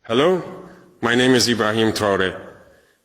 Hello, my name is Ibrahim Traore.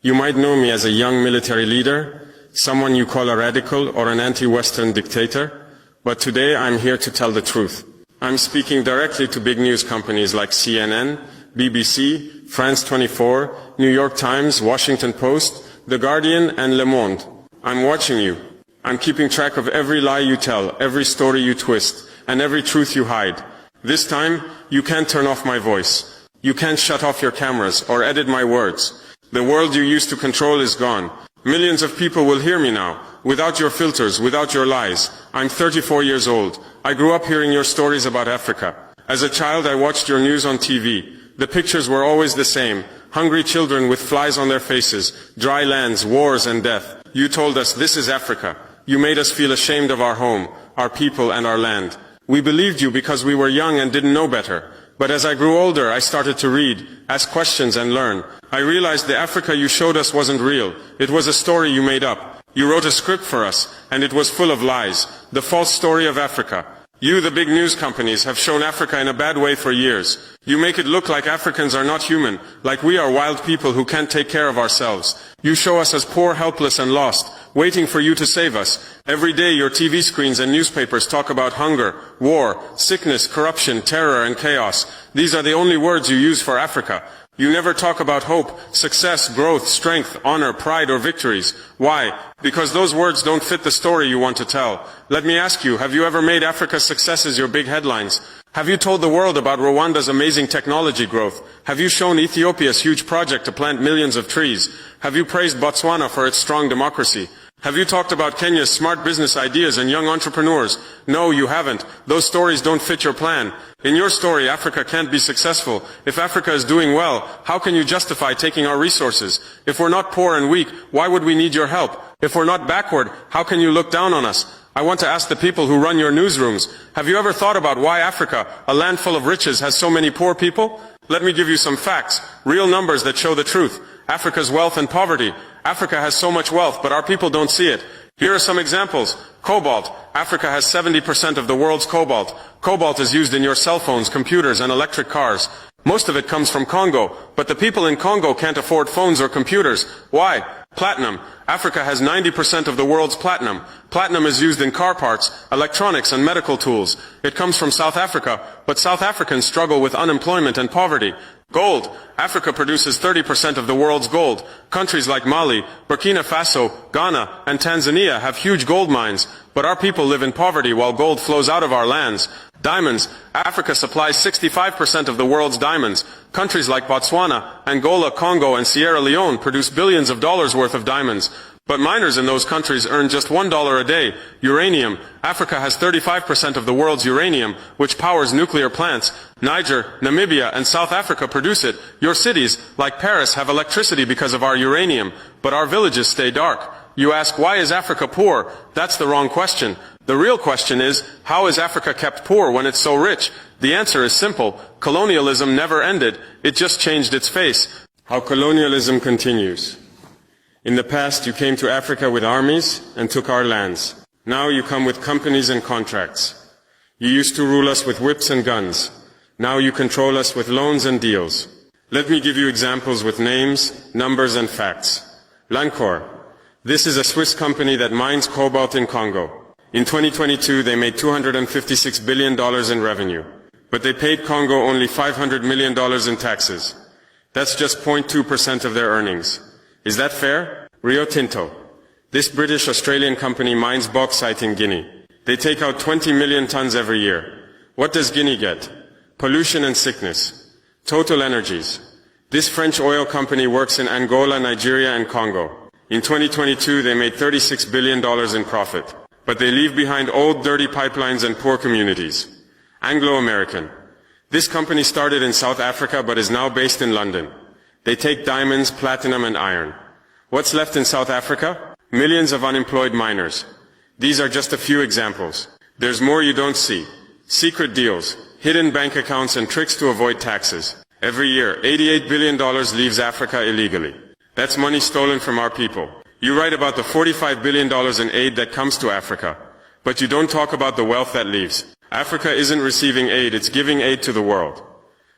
You might know me as a young military leader, someone you call a radical or an anti-Western dictator, but today I'm here to tell the truth. I'm speaking directly to big news companies like CNN, BBC, France 24, New York Times, Washington Post, The Guardian, and Le Monde. I'm watching you. I'm keeping track of every lie you tell, every story you twist, and every truth you hide. This time, you can't turn off my voice. You can't shut off your cameras or edit my words. The world you used to control is gone. Millions of people will hear me now, without your filters, without your lies. I'm 34 years old. I grew up hearing your stories about Africa. As a child, I watched your news on TV. The pictures were always the same. Hungry children with flies on their faces, dry lands, wars and death. You told us this is Africa. You made us feel ashamed of our home, our people and our land. We believed you because we were young and didn't know better. But as I grew older, I started to read, ask questions and learn. I realized the Africa you showed us wasn't real. It was a story you made up. You wrote a script for us, and it was full of lies. The false story of Africa. You, the big news companies, have shown Africa in a bad way for years. You make it look like Africans are not human, like we are wild people who can't take care of ourselves. You show us as poor, helpless and lost, waiting for you to save us. Every day your TV screens and newspapers talk about hunger, war, sickness, corruption, terror and chaos. These are the only words you use for Africa. You never talk about hope, success, growth, strength, honor, pride or victories. Why? Because those words don't fit the story you want to tell. Let me ask you, have you ever made Africa's successes your big headlines? Have you told the world about Rwanda's amazing technology growth? Have you shown Ethiopia's huge project to plant millions of trees? Have you praised Botswana for its strong democracy? Have you talked about Kenya's smart business ideas and young entrepreneurs? No, you haven't. Those stories don't fit your plan. In your story, Africa can't be successful. If Africa is doing well, how can you justify taking our resources? If we're not poor and weak, why would we need your help? If we're not backward, how can you look down on us? I want to ask the people who run your newsrooms, have you ever thought about why Africa, a land full of riches, has so many poor people? Let me give you some facts, real numbers that show the truth. Africa's wealth and poverty. Africa has so much wealth, but our people don't see it. Here are some examples. Cobalt. Africa has 70% of the world's cobalt. Cobalt is used in your cell phones, computers, and electric cars. Most of it comes from Congo, but the people in Congo can't afford phones or computers. Why? Platinum. Africa has 90% of the world's platinum. Platinum is used in car parts, electronics, and medical tools. It comes from South Africa, but South Africans struggle with unemployment and poverty. Gold. Africa produces 30% of the world's gold. Countries like Mali, Burkina Faso, Ghana, and Tanzania have huge gold mines, but our people live in poverty while gold flows out of our lands. Diamonds. Africa supplies 65% of the world's diamonds. Countries like Botswana, Angola, Congo, and Sierra Leone produce billions of dollars worth of diamonds. But miners in those countries earn just $1 a day. Uranium. Africa has 35% of the world's uranium, which powers nuclear plants. Niger, Namibia, and South Africa produce it. Your cities, like Paris, have electricity because of our uranium, but our villages stay dark. You ask, why is Africa poor? That's the wrong question. The real question is, how is Africa kept poor when it's so rich? The answer is simple. Colonialism never ended. It just changed its face. How colonialism continues. In the past, you came to Africa with armies and took our lands. Now you come with companies and contracts. You used to rule us with whips and guns. Now you control us with loans and deals. Let me give you examples with names, numbers and facts. Lancor. This is a Swiss company that mines cobalt in Congo. In 2022, they made $256 billion in revenue. But they paid Congo only $500 million in taxes. That's just 0.2% of their earnings. Is that fair? Rio Tinto. This British-Australian company mines bauxite in Guinea. They take out 20 million tons every year. What does Guinea get? Pollution and sickness. Total Energies. This French oil company works in Angola, Nigeria, and Congo. In 2022, they made $36 billion in profit. But they leave behind old, dirty pipelines and poor communities. Anglo American. This company started in South Africa but is now based in London. They take diamonds, platinum and iron. What's left in South Africa? Millions of unemployed miners. These are just a few examples. There's more you don't see. Secret deals, hidden bank accounts and tricks to avoid taxes. Every year, $88 billion leaves Africa illegally. That's money stolen from our people. You write about the $45 billion in aid that comes to Africa, but you don't talk about the wealth that leaves. Africa isn't receiving aid, it's giving aid to the world.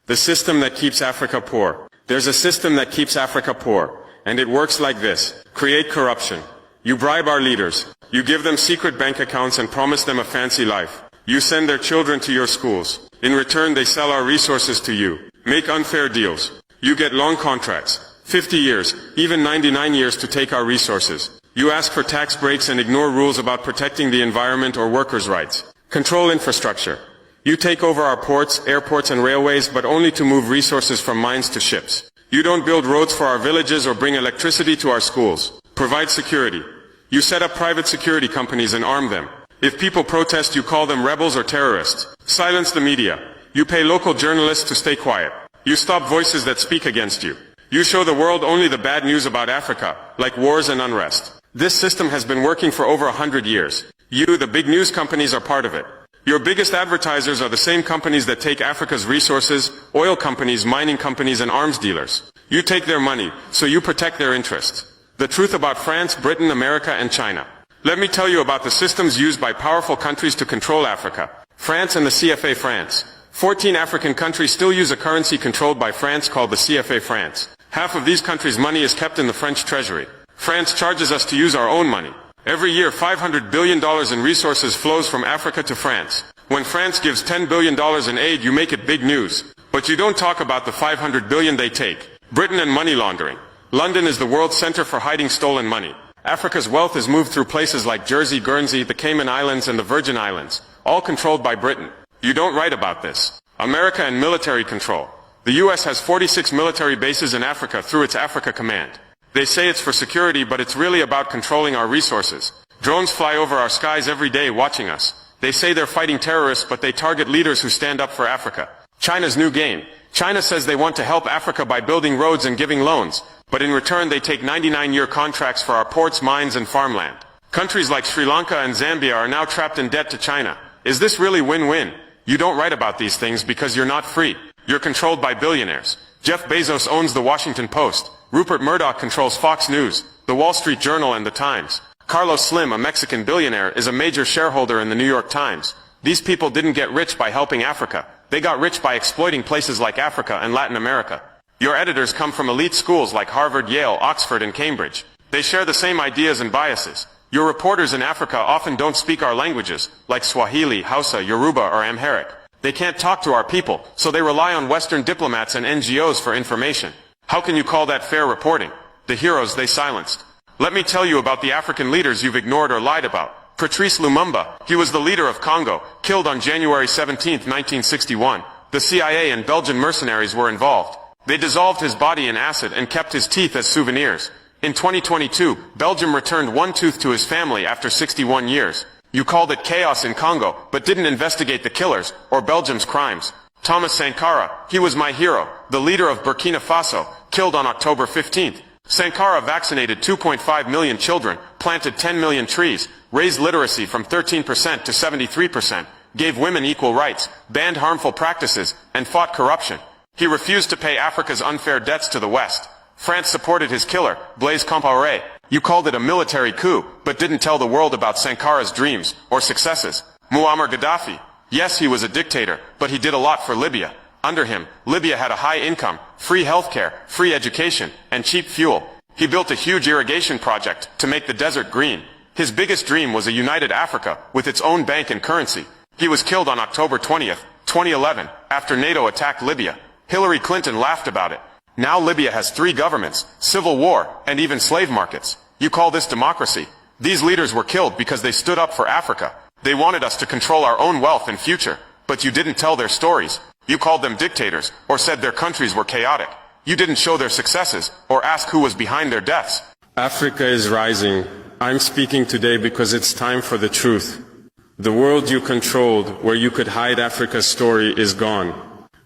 The system that keeps Africa poor. There's a system that keeps Africa poor, and it works like this. Create corruption. You bribe our leaders. You give them secret bank accounts and promise them a fancy life. You send their children to your schools. In return, they sell our resources to you. Make unfair deals. You get long contracts. 50 years, even 99 years to take our resources. You ask for tax breaks and ignore rules about protecting the environment or workers' rights. Control infrastructure. You take over our ports, airports and railways, but only to move resources from mines to ships. You don't build roads for our villages or bring electricity to our schools. Provide security. You set up private security companies and arm them. If people protest, you call them rebels or terrorists. Silence the media. You pay local journalists to stay quiet. You stop voices that speak against you. You show the world only the bad news about Africa, like wars and unrest. This system has been working for over 100 years. You, the big news companies, are part of it. Your biggest advertisers are the same companies that take Africa's resources, oil companies, mining companies and arms dealers. You take their money, so you protect their interests. The truth about France, Britain, America and China. Let me tell you about the systems used by powerful countries to control Africa. France and the CFA France. 14 African countries still use a currency controlled by France called the CFA France. Half of these countries' money is kept in the French treasury. France charges us to use our own money. Every year $500 billion in resources flows from Africa to France. When France gives $10 billion in aid, you make it big news. But you don't talk about the $500 billion they take. Britain and money laundering. London is the world center for hiding stolen money. Africa's wealth is moved through places like Jersey, Guernsey, the Cayman Islands and the Virgin Islands, all controlled by Britain. You don't write about this. America and military control. The US has 46 military bases in Africa through its Africa Command. They say it's for security, but it's really about controlling our resources. Drones fly over our skies every day watching us. They say they're fighting terrorists, but they target leaders who stand up for Africa. China's new game. China says they want to help Africa by building roads and giving loans, but in return they take 99-year contracts for our ports, mines and farmland. Countries like Sri Lanka and Zambia are now trapped in debt to China. Is this really win-win? You don't write about these things because you're not free. You're controlled by billionaires. Jeff Bezos owns the Washington Post. Rupert Murdoch controls Fox News, the Wall Street Journal and the Times. Carlos Slim, a Mexican billionaire, is a major shareholder in the New York Times. These people didn't get rich by helping Africa. They got rich by exploiting places like Africa and Latin America. Your editors come from elite schools like Harvard, Yale, Oxford and Cambridge. They share the same ideas and biases. Your reporters in Africa often don't speak our languages, like Swahili, Hausa, Yoruba or Amharic. They can't talk to our people, so they rely on Western diplomats and NGOs for information. How can you call that fair reporting? The heroes they silenced. Let me tell you about the African leaders you've ignored or lied about. Patrice Lumumba, he was the leader of Congo, killed on January 17, 1961. The CIA and Belgian mercenaries were involved. They dissolved his body in acid and kept his teeth as souvenirs. In 2022, Belgium returned one tooth to his family after 61 years. You called it chaos in Congo, but didn't investigate the killers, or Belgium's crimes. Thomas Sankara, he was my hero, the leader of Burkina Faso, killed on October 15th. Sankara vaccinated 2.5 million children, planted 10 million trees, raised literacy from 13% to 73%, gave women equal rights, banned harmful practices, and fought corruption. He refused to pay Africa's unfair debts to the West. France supported his killer, Blaise Compaoré. You called it a military coup, but didn't tell the world about Sankara's dreams, or successes. Muammar Gaddafi. Yes, he was a dictator, but he did a lot for Libya. Under him, Libya had a high income, free healthcare, free education, and cheap fuel. He built a huge irrigation project to make the desert green. His biggest dream was a united Africa, with its own bank and currency. He was killed on October 20th, 2011, after NATO attacked Libya. Hillary Clinton laughed about it. Now Libya has 3 governments, civil war, and even slave markets. You call this democracy? These leaders were killed because they stood up for Africa. They wanted us to control our own wealth and future, but you didn't tell their stories. You called them dictators, or said their countries were chaotic. You didn't show their successes, or ask who was behind their deaths. Africa is rising. I'm speaking today because it's time for the truth. The world you controlled, where you could hide Africa's story, is gone.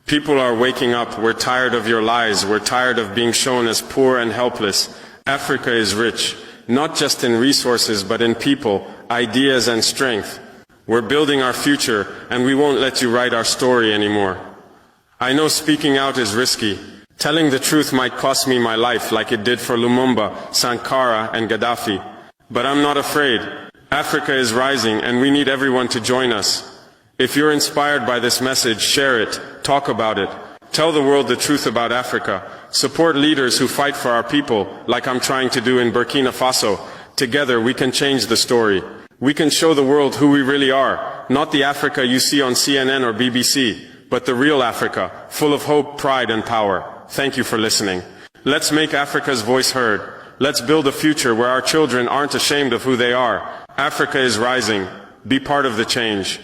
People are waking up. We're tired of your lies. We're tired of being shown as poor and helpless. Africa is rich, not just in resources, but in people, ideas and strength. We're building our future, and we won't let you write our story anymore. I know speaking out is risky. Telling the truth might cost me my life, like it did for Lumumba, Sankara, and Gaddafi. But I'm not afraid. Africa is rising, and we need everyone to join us. If you're inspired by this message, share it, talk about it. Tell the world the truth about Africa. Support leaders who fight for our people, like I'm trying to do in Burkina Faso. Together we can change the story. We can show the world who we really are, not the Africa you see on CNN or BBC, but the real Africa, full of hope, pride and power. Thank you for listening. Let's make Africa's voice heard. Let's build a future where our children aren't ashamed of who they are. Africa is rising. Be part of the change.